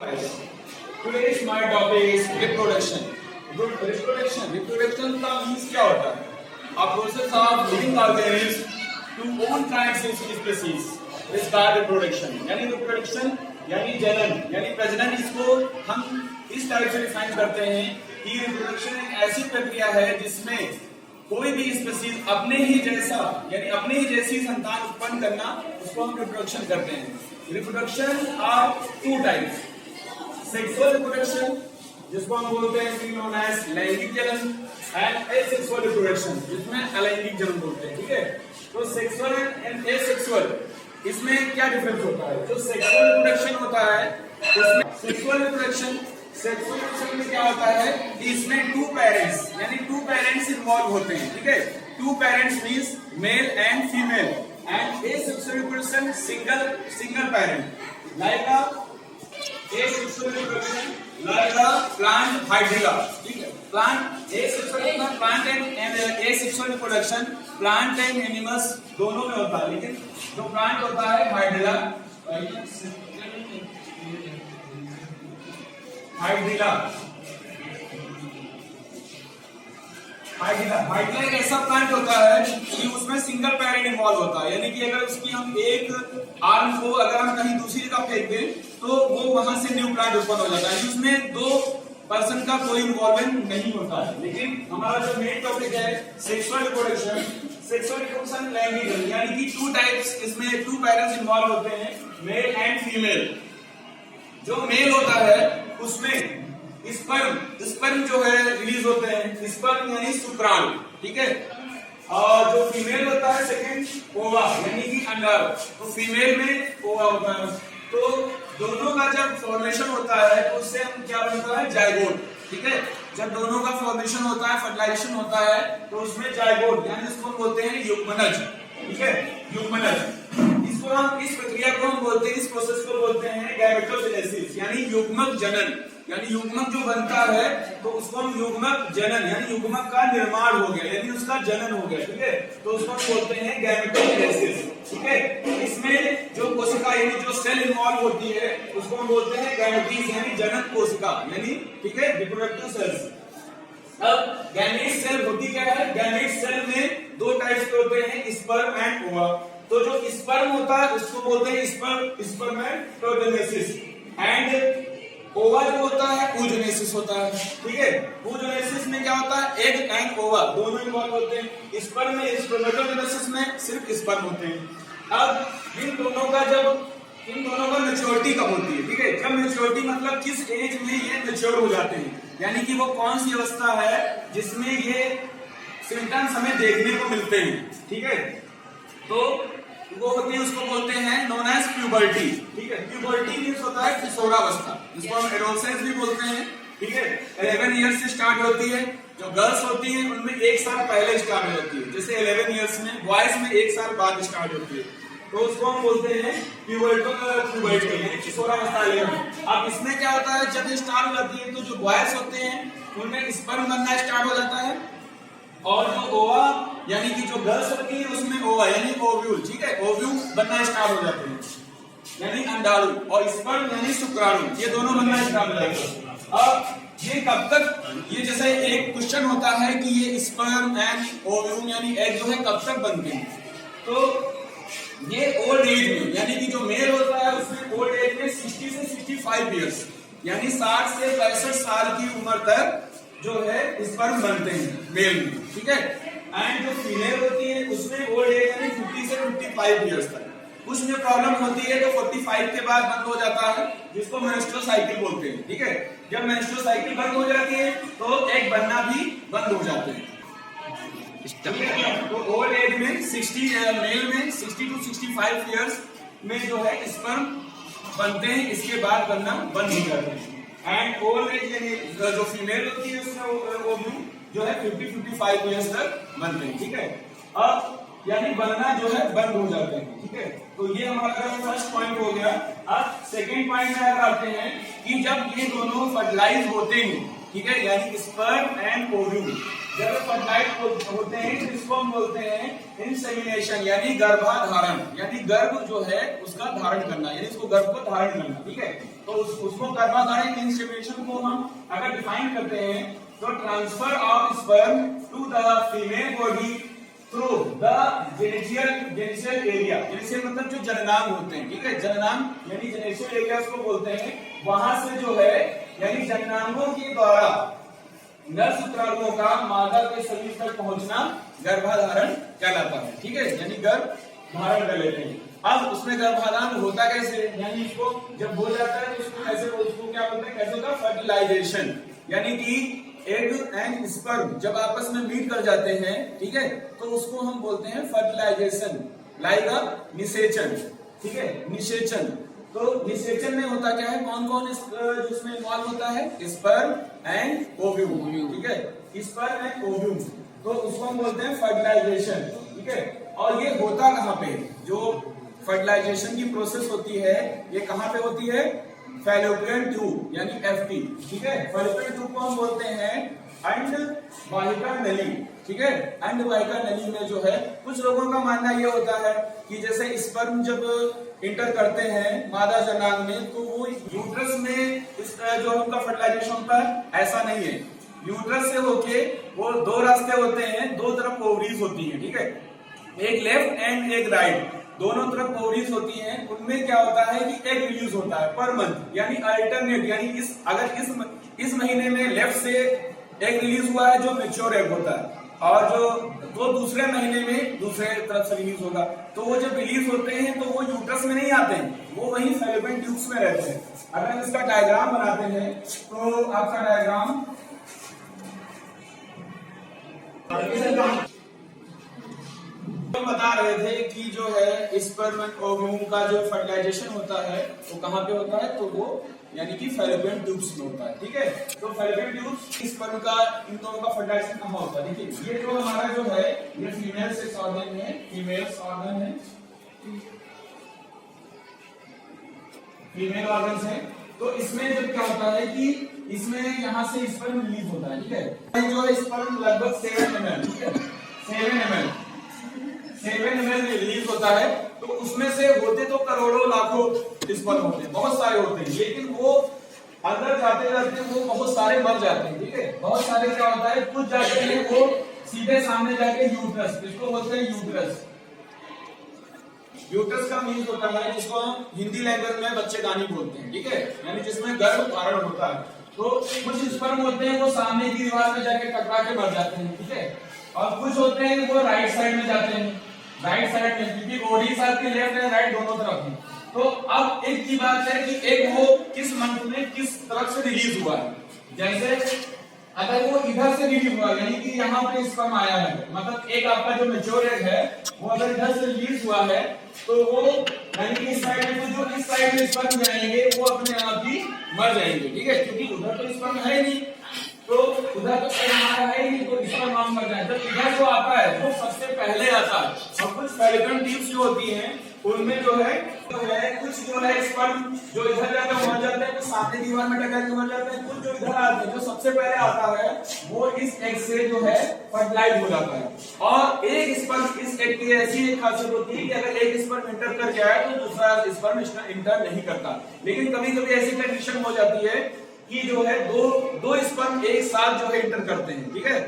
Today's my topic is reproduction. Reproduction का means क्या होता है? A process of living organisms to own kinds of species is called reproduction. यानी reproduction यानी जनन यानी प्रजनन, इसको हम इस टाइप से डिफाइन करते हैं कि reproduction एक ऐसी प्रक्रिया है जिसमें कोई भी स्पीसीज अपने ही जैसा यानी अपने ही जैसी संतान उत्पन्न करना, उसको हम रिप्रोडक्शन करते हैं. Reproduction are two types. Sexual reproduction जिसको हम बोलते हैं नोन एज लैंगिक जनन, एंड एसेक्सुअल रिप्रोडक्शन जिसमें अलैंगिक जनन बोलते हैं. ठीक है, तो सेक्सुअल एंड एसेक्सुअल इसमें क्या डिफरेंस होता है? जो सेक्सुअल रिप्रोडक्शन होता है उसमें सेक्सुअल रिप्रोडक्शन में क्या होता है कि इसमें टू पेरेंट्स इन्वॉल्व होते हैं. ठीक है, two parents means male and female, and asexual reproduction single parent like asexual reproduction like the plant hydrilla. ठीक है, plant and asexual reproduction plant and animals दोनों में होता है, लेकिन जो प्लांट होता है हाइड्रिला एक ऐसा प्लांट होता है कि उसमें सिंगल पेरेंट इन्वॉल्व होता है. यानी कि अगर उसकी हम एक आर्म को अगर हम कहीं दूसरी जगह फेंक दें तो वो वहां से न्यू प्लांट उत्पन्न हो जाता है. उसमें दो पर्सन का कोई इन्वॉल्वमेंट नहीं होता है. लेकिन हमारा जो मेन टॉपिक है सेक्सुअल रिप्रोडक्शन लैंगिक, यानी कि टू टाइप्स, इसमें टू पेरेंट्स इन्वॉल्व होते हैं, मेल एंड फीमेल. जो मेल होता है उसमें स्पर्म जो है रिलीज होते हैं, स्पर्म यानी शुक्राणु. ठीक है, और जो फीमेल होता है सेकंड ओवा यानी कि अंडर. तो फीमेल में ओवा होता है. तो दोनों का जब फॉर्मेशन होता है तो उससे हम क्या बनता है? जायगोट. ठीक है, जब दोनों का फॉर्मेशन होता है, फर्टिलाइजेशन होता है, तो उसमें जायगोट यानी इसको बोलते हैं युग्मनज. ठीक है, युग्मनज. इसको हम इस प्रक्रिया को हम बोलते हैं, इस प्रोसेस को बोलते हैं गैमेटोजेनेसिस यानी युग्मक जनन. यानी युग्मक जो बनता है तो उसको हम युग्मक जनन यानी युग्मक का निर्माण हो गया यानी उसका जनन हो गया. ठीक है, तो उसको हम बोलते हैं गैमेटोजेनेसिस. ठीक है, इसमें जो कोशिका यानी जो सेल इन्वॉल्व होती है उसको हम बोलते हैं गैमेटीज यानी जनन कोशिका यानी. ठीक है, रिप्रोडक्टिव सेल्स. अब गैमेट सेल होती क्या है? गैमेट सेल में दो टाइप्स के होते हैं, स्पर्म एंड ओवा. तो जो स्पर्म होता है उसको बोलते हैं स्पर्मेटोजेनेसिस, एंड ओवा जो होता है oogenesis होता है. ठीक है, oogenesis में क्या होता है? एग एंड ओवा दोनों इन्वॉल्व होते हैं. स्पर्म में स्पर्मेटोजेनेसिस में सिर्फ स्पर्म होते हैं. अब इन दोनों का मैच्योरिटी कब होती है? ठीक है, जब मैच्योरिटी मतलब किस एज में ये मैच्योर हो जाते हैं, यानी कि वो कौन सी अवस्था है जिसमें ये सिम्टम्स हमें देखने को मिलते हैं. ठीक है, तो वो होती है, उसको बोलते हैं नोन एज प्यूबर्टी. ठीक है, प्यूबर्टी मीन्स होता है किशोरावस्था, जिसको हम एडोलसेंस भी बोलते हैं. ठीक है, 11 ईयर्स से स्टार्ट होती है. जो गर्ल्स होती हैं उनमें एक साल पहले स्टार्ट हो जाती है, जैसे 11 ईयर्स में. बॉयज में एक साल बाद स्टार्ट होती है, तो उसको हम बोलते हैं प्यूबर्टी यानी किशोरावस्था. अब इसमें क्या होता है? जब ये स्टार्ट हो जाती है तो जो बॉयज होते हैं उनमें स्पर्म बनना स्टार्ट हो जाता है, और जो ओवा यानी कि जो गर्ल्स होती है उसमें ओवा यानी ओव्यूल. ठीक है, ओव्यूल बनना स्टार्ट हो जाते हैं यानी अंडाणु, और स्पर्म यानी शुक्राणु, ये दोनों बनना स्टार्ट हो जाते हैं. अब ये कब तक, ये जैसे एक क्वेश्चन होता है कि ये स्पर्म एंड ओव्यूल यानी एग जो है कब तक बनते हैं, तो ये ओल्ड एज में यानी कि जो मेल होता है उसमें ओल्ड एज में 60 से 65 ईयर्स यानी 60 से 65 साल की उम्र तक जो है स्पर्म बनते हैं मेल में. ठीक है, एंड जो फीमेल होती है उसमें ओल्ड एज यानी 50 से 55 ईयर्स तक. कुछ में प्रॉब्लम होती है तो 45 के बाद बंद हो जाता है, जिसको मेंस्ट्रुअल साइकिल बोलते हैं. ठीक है, जब मेंस्ट्रुअल साइकिल बंद हो जाती है तो एग बनना भी बंद हो जाते हैं. तो ओल्ड एज में 60 मेल में 60 to 65 ईयर्स में जो है स्पर्म बनते हैं, इसके बाद बनना बंद हो जाते हैं. एंड ओल्ड एज यानी जो फीमेल होती है उसमें वो भी जो है 50-55 ईयर्स तक बनते हैं. ठीक है, अब यानी बनना जो है बंद हो जाते हैं. ठीक है, तो ये हमारा फर्स्ट पॉइंट हो गया. अब सेकेंड पॉइंट में आते हैं कि जब ये दोनों फर्टिलाइज होते हैं, ठीक है, यानी स्पर्म एंड ओव्यूल जब फर्टिलाइज होते हैं तो इसको हम बोलते हैं इंसेमिनेशन, यानी गर्भाधारण, यानी गर्भ जो है उसका धारण करना, यानी इसको गर्भ को धारण करना, ठीक है। तो उसको गर्भाधारण, इंसेमिनेशन को हम अगर डिफाइन करते हैं तो transfer of sperm to the female body through the genital area, genital मतलब जो जननांग होते हैं, ठीक है, जननांग यानी जेनिशियल एरिया को बोलते हैं, वहां से जो है यानी जननांगों के द्वारा नर शुक्राणुओं का मादा के शरीर तक पहुंचना गर्भाधारण कहलाता है, ठीक है, यानी गर्भ धारण कर लेते हैं। अब उसमें गर्भाधारण होता कैसे, यानी इसको जब हो जाता है तो उसको कैसे, उसको क्या बोलते हैं, कैसे होता है, फर्टिलाइजेशन, यानी कि एग एंड स्पर्म जब आपस में मीट कर जाते हैं, ठीक है, तो उसको हम बोलते हैं फर्टिलाइजेशन, लाइक अ निषेचन, ठीक है, निषेचन। तो निषेचन में होता क्या है, कौन कौन जिसमें इन्वॉल्व होता है, स्पर्म एंड ओव्यूम, ठीक है, स्पर्म एंड ओव्यूम, तो उसको हम बोलते हैं फर्टिलाइजेशन, ठीक है। और ये होता कहाँ पे, जो फर्टिलाइजेशन की प्रोसेस होती है ये कहाँ पे होती है, फैलोपियन ट्यूब यानी एफटी, ठीक है, फैलोपियन ट्यूब को हम बोलते हैं अंडवाहिका नली, ठीक है, अंडवाहिका नली में जो है कुछ लोगों का मानना ये होता है कि जैसे स्पर्म जब इंटर करते हैं मादा जनांग में तो वो यूट्रस में इस जो उनका फर्टिलाइजेशन होता है, ऐसा नहीं है। यूट्रस से होके वो दो रास्ते होते हैं, दो तरफ ओवरीज होती हैं, ठीक है, एक लेफ्ट एंड एक राइट, दोनों तरफ ओवरीज होती हैं। उनमें क्या होता है कि एग रिलीज होता है पर मंथ, यानी अल्टरनेट, यानी अगर इस महीने में लेफ्ट से एग रिलीज हुआ है जो मैच्योर एग होता है, और जो तो दूसरे महीने में दूसरे तरफ से रिलीज होगा, तो वो जब रिलीज होते हैं तो वो यूट्रस में नहीं आते हैं, वो वहीं फैलोपियन ट्यूब्स में रहते हैं। अगर हम इसका डायग्राम बनाते हैं तो आपका डायग्राम हम बता रहे थे कि जो है स्पर्म एंड ओव्यूम का जो फर्टिलाइजेशन होता है वो कहाँ पे होता है, तो वो यानी कि फैलोपियन ट्यूब्स में होता है, ठीक है। तो फैलोपियन ट्यूब्स स्पर्म का, इन दोनों का फर्टिलाइजेशन कहाँ होता है, देखिए ये जो हमारा जो है ये फीमेल सेक्स ऑर्गन है, फीमेल ऑर्गन है, फीमेल ऑर्गन है। तो इसमें जब क्या होता है कि इसमें यहाँ से स्पर्म रिलीज होता है, ठीक है, जो है स्पर्म लगभग 7 ml, ठीक है, 7 ml रिलीज होता है। तो उसमें से होते तो करोड़ों लाखों स्पर्म होते हैं, बहुत सारे होते हैं, लेकिन वो अंदर जाते जाते वो बहुत सारे मर जाते हैं, ठीक है, बहुत सारे क्या होता है, कुछ जाते हैं वो सीधे सामने जाके यूट्रस, इसको बोलते हैं यूट्रस। यूट्रस का मीन्स होता है जिसको हम हिंदी लैंग्वेज में बच्चेदानी बोलते हैं, ठीक है, यानी जिसमें गर्भ धारण होता है। तो कुछ स्पर्म होते हैं वो सामने की दीवार में जाके टकरा के मर जाते हैं, ठीक है, और कुछ होते हैं वो राइट साइड में जाते हैं, राइट साइड में, क्योंकि बॉडी साइड की लेफ्ट एंड राइट दोनों तरफ है। तो अब एक की बात है कि एक वो किस मंथ में किस तरफ से रिलीज हुआ है, जैसे अगर वो इधर से रिलीज हुआ यानी कि यहाँ पे स्पर्म आया है, मतलब एक आपका जो मैच्योर एग है वो अगर इधर से रिलीज हुआ है तो वो यानी कि इस साइड में, तो जो इस साइड में स्पर्म जाएंगे वो अपने आप ही मर जाएंगे, ठीक है, क्योंकि उधर तो स्पर्म है नहीं, तो उधर तो हमारा है नहीं, तो इसका नाम मर जाए। जब इधर जो आता है वो सबसे पहले आता है, और कुछ फैलोपियन ट्यूब्स जो होती हैं उनमें जो है कुछ जो है स्पर्म जो इधर जाकर मर जाते हैं, तो सामने दीवार में टकरा के मर जाते हैं, कुछ जो इधर आते हैं, जो सबसे पहले आता है वो इस एग से जो है फर्टिलाइज हो जाता है। और एक स्पर्म, इस एग की ऐसी एक खासियत होती है कि अगर एक स्पर्म इंटर कर जाए तो दूसरा स्पर्म इंटर नहीं करता, लेकिन कभी कभी ऐसी कंडीशन हो जाती है कि जो है दो स्पर्म एक साथ जो है इंटर करते हैं, ठीक है,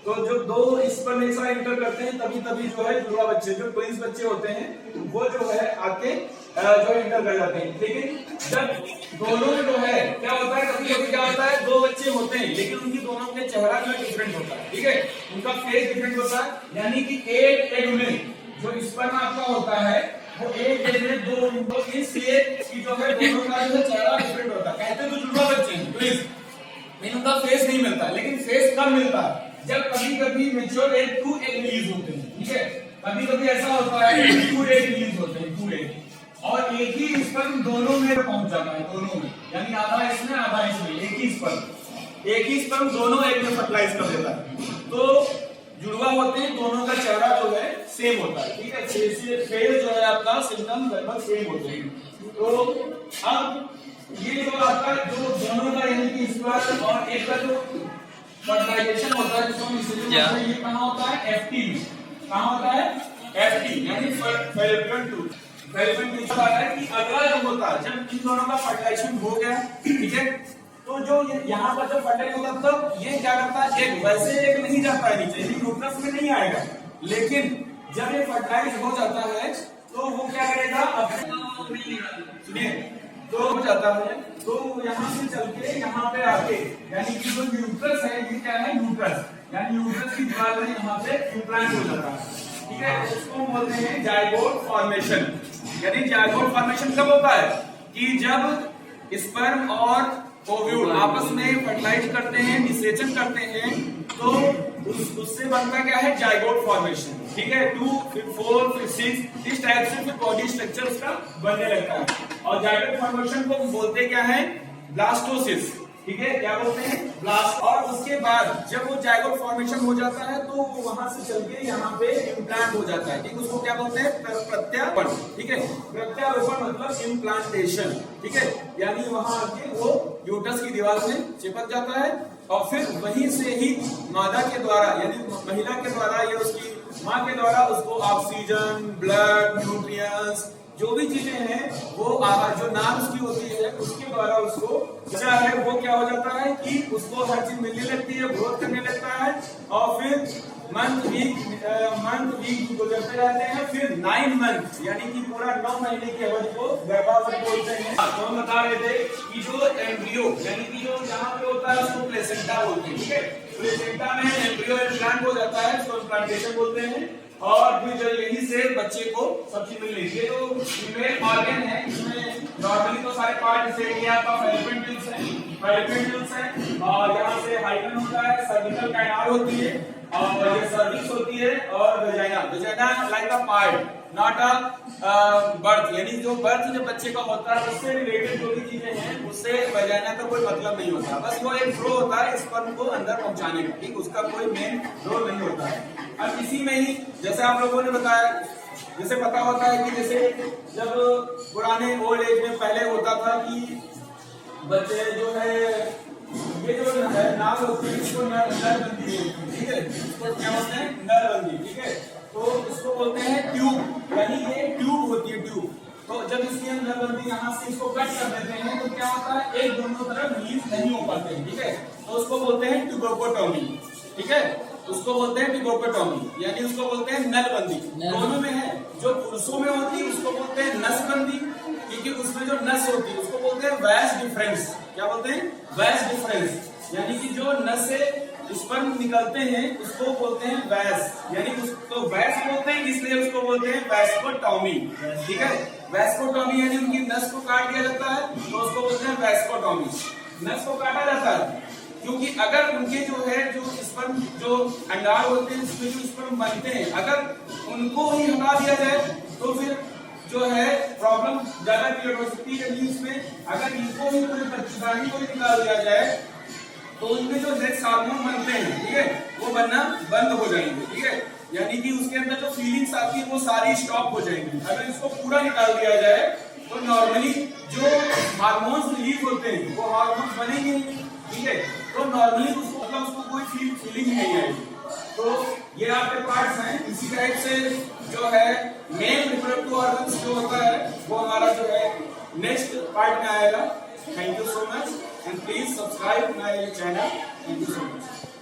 तो जो दो स्पर्म एक साथ इंटर करते हैं तभी जो है जुड़वा बच्चे, जो ट्विंस बच्चे होते हैं वो जो है आके जो इंटर कर जाते हैं। लेकिन जब दोनों में जो है क्या होता है, कभी कभी क्या होता है, दो बच्चे होते हैं लेकिन उनकी दोनों के चेहरा जो डिफरेंट होता है, ठीक है, उनका फेस डिफरेंट होता है, यानी कि एक एग में जो स्पर्म आपका होता है वो एक एग में दो, इसलिए कि जो है दोनों का जो चेहरा डिफरेंट होता है। कहते तो जुड़वा बच्चे हैं ट्विंस, लेकिन उनका फेस नहीं मिलता, लेकिन फेस कब मिलता है, जब कभी कभी मैच्योर एग 2 एग रिलीज होते हैं, ठीक है, कभी कभी ऐसा होता है 2 एग रिलीज होते हैं, 2 एग, और एक ही स्पर्म दोनों में पहुंच जाता है, दोनों में, यानी आधा इसमें आधा इसमें, एक ही स्पर्म दोनों एग में फर्टिलाइज कर देता है। तो जुड़वा होते हैं, दोनों का चेहरा जो है सेम होता है, ठीक है, फेस जो है आपका सिम्टम लगभग सेम होते हैं। तो अब ये जो आपका जो दोनों का यानी कि स्पर्म और एक का जो फर्टिलाइजेशन होता है जिसको हम इसीलिए बोलते हैं, ये कहाँ होता है? एफटी में। कहाँ होता है? एफटी यानी फैलोपियन ट्यूब। फैलोपियन ट्यूब का है कि अगला जो होता है जब इन दोनों का फर्टिलाइजेशन हो गया, ठीक है, तो जो यहाँ पर जब फर्टाइल होता है तो ये क्या करता है, एक वैसे एक नहीं जाता है नीचे, न्यूक्लियस में नहीं आएगा, लेकिन जब ये फर्टाइल हो जाता है तो वो क्या करेगा, सुनिए, तो हो जाता है तो यहाँ से चल के यहाँ पे आके, यानी कि जो न्यूक्लियस है ये क्या है, न्यूक्लियस, यानी न्यूक्लियस की दीवार में यहाँ पे इम्प्लांट हो जाता है, ठीक है। उसको बोलते हैं जाइगोट फॉर्मेशन। यानी जाइगोट फॉर्मेशन कब होता है कि जब स्पर्म और ओव्यूल आपस में फर्टिलाइज करते हैं, निषेचन करते हैं, तो उससे बनता क्या है, जाइगोट फॉर्मेशन, ठीक है। 2 फिर 4 फिर 6 इस टाइप से फिर बॉडी स्ट्रक्चर उसका बनने लगता है। और जाइगोट फॉर्मेशन को बोलते क्या है, ब्लास्टोसिस, ठीक है, क्या बोलते हैं, ब्लास्ट। और उसके बाद जब वो जाइगोट फॉर्मेशन हो जाता है तो वहां से चल के यहाँ पे इम्प्लांट हो जाता है, ठीक, उसको क्या बोलते हैं, प्रत्यारोपण, ठीक है। प्रत्यारोपण मतलब इम्प्लांटेशन, ठीक है, यानी वहां आके वो यूट्रस की दीवार में चिपक जाता है और फिर वहीं से ही मादा के द्वारा यानी महिला के द्वारा या उसकी माँ के द्वारा उसको ऑक्सीजन, ब्लड, न्यूट्रिएंट्स, जो भी चीजें हैं वो आहार जो नाम उसकी होती है उसके द्वारा उसको बच्चा है वो क्या हो जाता है कि उसको हर चीज मिलने लगती है, ग्रोथ करने लगता है और फिर मंथ वीक गुजरते रहते हैं, फिर 9 मंथ यानी कि पूरा 9 महीने की अवधि को गर्भावस्था बोलते हैं। तो हम बता रहे थे कि जो एम्ब्रियो यानी कि जो यहाँ पे होता है उसको प्लेसेंटा बोलते हैं, ठीक है। प्लेसेंटा में एम्ब्रियो इम्प्लांट हो जाता है, उसको इम्प्लांटेशन बोलते हैं। और फिर जो यहीं से बच्चे को सब चीज मिल रही है। तो फीमेल ऑर्गन है, इसमें नॉर्मली तो सारे पार्ट जैसे ये आपका फैलोपियन ट्यूब्स है और यहाँ से हाइडन होता है, सर्विकल कैनाल होती है और ये सर्विक्स होती है और vagina like a part not a birth, यानी जो बर्थ जो बच्चे का होता है उससे रिलेटेड जो भी चीजें हैं उससे वेजाइना का कोई मतलब नहीं होता, बस वो एक फ्लो होता है स्पर्म को अंदर पहुंचाने का, ठीक, उसका कोई मेन रोल नहीं होता है। अब इसी में ही जैसे आप लोगों ने बताया, जैसे पता होता है कि जैसे जब पुराने ओल्ड एज में पहले होता था कि बच्चे जो है ये जो नाल होती है इसको नरबंदी होती है, ठीक है, इसको क्या बोलते हैं, नरबंदी, ठीक है। तो इसको बोलते हैं ट्यूब, यानी ये ट्यूब होती है, ट्यूब। तो जब इसकी हम नरबंदी यहाँ से इसको कट कर देते हैं तो क्या होता है, एक दोनों तरफ रिलीज नहीं हो पाते हैं, ठीक है, तो उसको बोलते हैं ट्यूबोटॉमी, ठीक है, उसको बोलते हैं ट्यूबोटॉमी, यानी उसको बोलते हैं नलबंदी। दोनों में है, जो पुरुषों में होती है उसको बोलते हैं नसबंदी, क्योंकि उसमें जो नस होती है उसको बोलते हैं वैस डिफरेंस। क्या बोलते हैं, वैस डिफरेंस, यानी कि जो नस से स्पर्म निकलते हैं उसको बोलते हैं वैस, यानी उसको वैस बोलते हैं, इसलिए उसको बोलते हैं वैस्कोटॉमी, ठीक है। वैस्कोटॉमी यानी उनकी नस को काट दिया जाता है तो उसको बोलते हैं वैस्कोटॉमी। नस को काटा जाता है क्योंकि अगर उनके जो है जो स्पर्म जो अंडार होते हैं जिसमें जो स्पर्म बनते हैं अगर उनको ही हटा दिया जाए तो फिर जो है प्रॉब्लम ज्यादा क्रिएट हो सकती है। इसमें अगर इनको ही पूरे बच्चेदानी को ही निकाल दिया जाए तो उनमें जो नेक्स्ट हार्मोन बनते हैं, ठीक है, वो बनना बंद हो जाएंगे, ठीक है, यानी कि उसके अंदर जो फीलिंग्स आती है वो सारी स्टॉप हो जाएंगी। अगर इसको पूरा निकाल दिया जाए तो नॉर्मली जो हार्मोन्स रिलीज होते हैं वो हार्मोन्स बनेंगे नहीं, ठीक है, तो नॉर्मली उसको मतलब उसको कोई फीलिंग नहीं आएगी। तो ये आपके पार्ट्स हैं, इसी टाइप से जो है मेल रिप्रोडक्टिव ऑर्गन्स जो होता है वो हमारा जो है नेक्स्ट पार्ट में आएगा। Thank you so much and please subscribe my channel. Thank you so much.